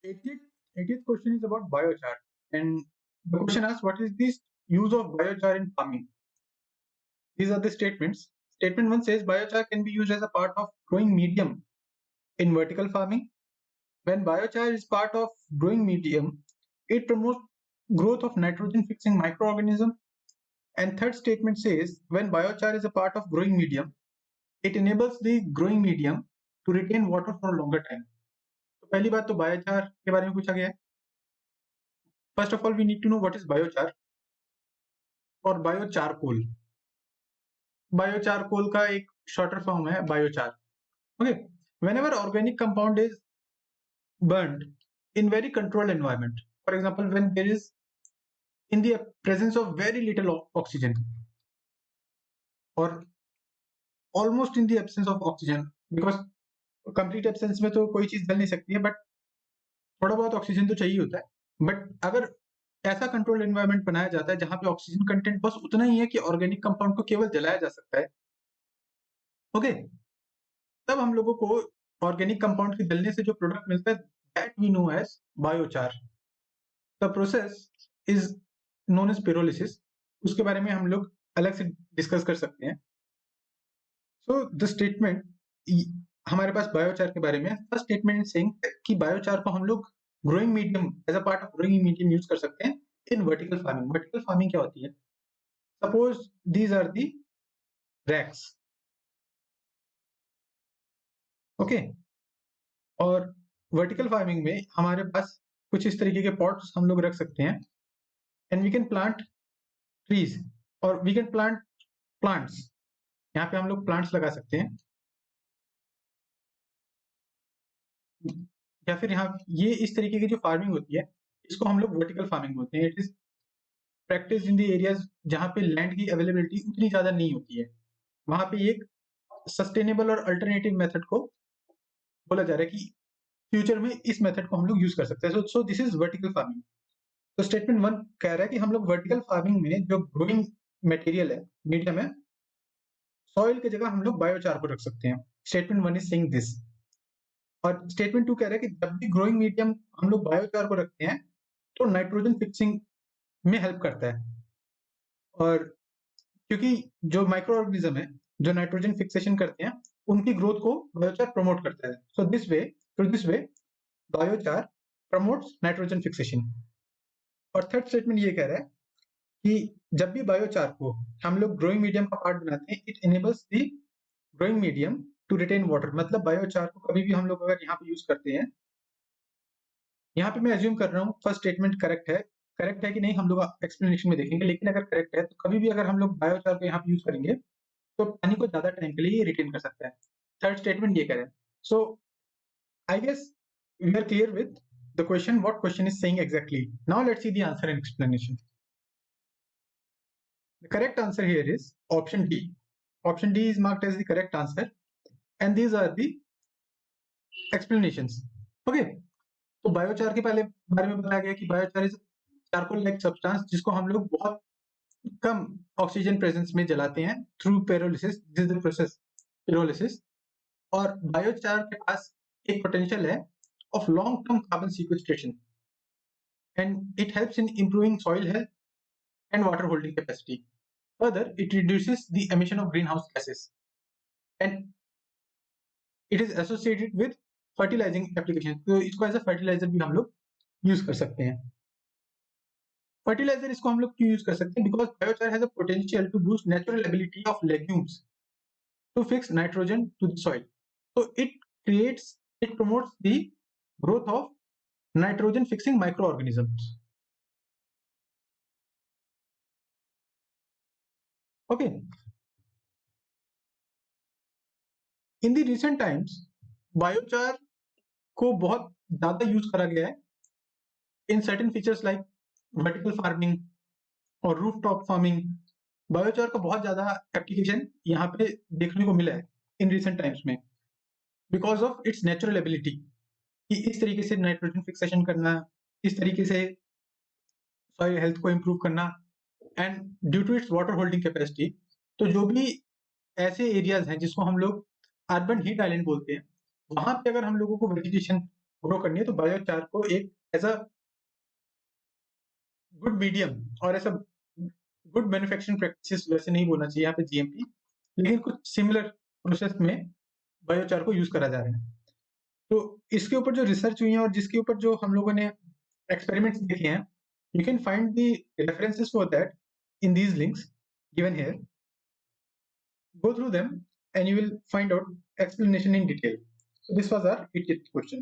80th question is about biochar, and the question asks, what is the use of biochar in farming? These are the statements. Statement 1 says biochar can be used as a part of growing medium in vertical farming. When biochar is part of growing medium, it promotes growth of nitrogen fixing microorganism. And third statement says when biochar is a part of growing medium, it enables the growing medium to retain water for a longer time. तो पहली बात तो biochar के बारे में पूछा गया है. First of all we need to know what is biochar और बायोचारकोल. बायोचारकोल का एक शॉर्टर फॉर्म है biochar. Okay, whenever organic compound is burned in very controlled environment, for example when there is in the presence of very little oxygen or almost in the absence of oxygen, because complete absence में तो कोई चीज जल नहीं सकती है, but थोड़ा बहुत ऑक्सीजन तो चाहिए होता है. बट अगर ऐसा कंट्रोल्ड एनवायरनमेंट बनाया जाता है जहां पे ऑक्सीजन कंटेंट बस उतना ही है कि ऑर्गेनिक कंपाउंड को केवल जलाया जा सकता है, ओके, तब हम लोगों को ऑर्गेनिक कंपाउंड के जलने से जो प्रोडक्ट मिलता है that we know as biochar. The process is known as pyrolysis. उसके बारे में हम लोग अलग से डिस्कस कर सकते हैं. सो द स्टेटमेंट हमारे पास बायोचार के बारे में फर्स्ट स्टेटमेंट सेइंग कि बायोचार को हम लोग growing medium as a part of growing medium use कर सकते हैं in vertical farming. Vertical farming क्या होती है? Suppose these are the racks, okay, और वर्टिकल फार्मिंग में हमारे पास कुछ इस तरीके के पॉट्स हम लोग रख सकते हैं and we can plant trees और वी कैन प्लांट प्लांट्स. यहाँ पे हम लोग प्लांट्स लगा सकते हैं या फिर यहाँ ये इस तरीके की जो फार्मिंग होती है इसको हम लोग वर्टिकल फार्मिंग बोलते हैं. It is practice in the areas जहाँ पे लैंड की अवेलेबिलिटी उतनी ज्यादा नहीं होती है. वहां पे एक सस्टेनेबल और अल्टरनेटिव मेथड को बोला जा रहा है कि फ्यूचर में इस मेथड को हम लोग यूज कर सकते हैं. So this is vertical farming. तो स्टेटमेंट 1 कह रहा है कि हम लोग वर्टिकल फार्मिंग में जो ग्रोइंग मटेरियल है, मीडियम है, सॉइल की जगह हम लोग बायोचार को रख सकते हैं. Statement 1 is saying this. और स्टेटमेंट 2 कह रहा है कि जब भी ग्रोइंग मीडियम हम लोग बायोचार को रखते हैं तो नाइट्रोजन फिक्सिंग में हेल्प करता है. और क्योंकि जो माइक्रो ऑर्गेनिज्म है जो नाइट्रोजन फिक्सेशन करते हैं उनकी ग्रोथ को बायोचार प्रमोट करता है. So this way biochar promotes nitrogen fixation. और थर्ड स्टेटमेंट ये कह रहा है कि जब भी बायोचार को हम लोग ग्रोइंग मीडियम का पार्ट बनाते हैं, it enables the growing medium to retain water. मतलब बायोचार को कभी भी हम लोग अगर यहाँ पे यूज करते हैं, यहाँ पे मैं एज्यूम कर रहा हूँ फर्स्ट स्टेटमेंट करेक्ट है कि नहीं हम लोग एक्सप्लेनेशन में देखेंगे, लेकिन अगर करेक्ट है तो कभी भी अगर हम लोग बायोचार को यहाँ पे यूज करेंगे तो पानी को ज्यादा टाइम के लिए रिटेन कर सकता है. थर्ड स्टेटमेंट ये कह रहे हैं. So I guess we are clear with the question, what question is saying exactly. Now let's see the answer and explanation. The correct answer here is option D. Option D is marked as the correct answer and these are the explanations. Okay, तो biochar के पहले बारे में बताया गया कि biochar is charcoal like substance जिसको हम लोग बहुत कम ऑक्सीजन प्रेजेंस में जलाते हैं through pyrolysis. This is the process pyrolysis. और बायोचार के पास एक पोटेंशियल है of long-term carbon sequestration and it helps in improving soil health and water holding capacity. Further, it reduces the emission of greenhouse gases and it is associated with fertilizing applications. तो इसको as a fertiliser भी हम लोग use कर सकते हैं. Fertiliser इसको हम लोग क्यों यूज कर सकते हैं? Because biochar has a potential to boost natural ability of legumes to fix nitrogen to the soil. तो it promotes the growth of nitrogen fixing microorganisms. Okay. In the recent times, biochar को बहुत ज्यादा use करा गया है in certain features like vertical farming और rooftop farming. Biochar का बहुत ज्यादा एप्लीकेशन यहाँ पे देखने को मिला है इन रिसेंट टाइम्स में because of its natural ability कि इस तरीके से नाइट्रोजन फिक्सेशन करना, इस तरीके से सॉइल हेल्थ को इम्प्रूव करना and due to its water holding capacity. तो जो भी ऐसे एरियाज हैं जिसको हम लोग अर्बन हीट आइलैंड बोलते हैं, वहां पे अगर हम लोगों को वेजिटेशन ग्रो करनी है तो बायोचार को एक एज अ गुड मीडियम और ऐसा गुड मैन्युफैक्चरिंग प्रैक्टिसेस वैसे नहीं बोलना चाहिए यहाँ पे जीएमपी, लेकिन कुछ सिमिलर प्रोसेस में बायोचार को यूज करा जा रहा है। तो इसके ऊपर जो रिसर्च हुई है और जिसके ऊपर जो हम लोगों ने एक्सपेरिमेंट्स देखे हैं, you can find the references for that in these links given here. Go through them and you will find out explanation in detail. So this was our 80th question.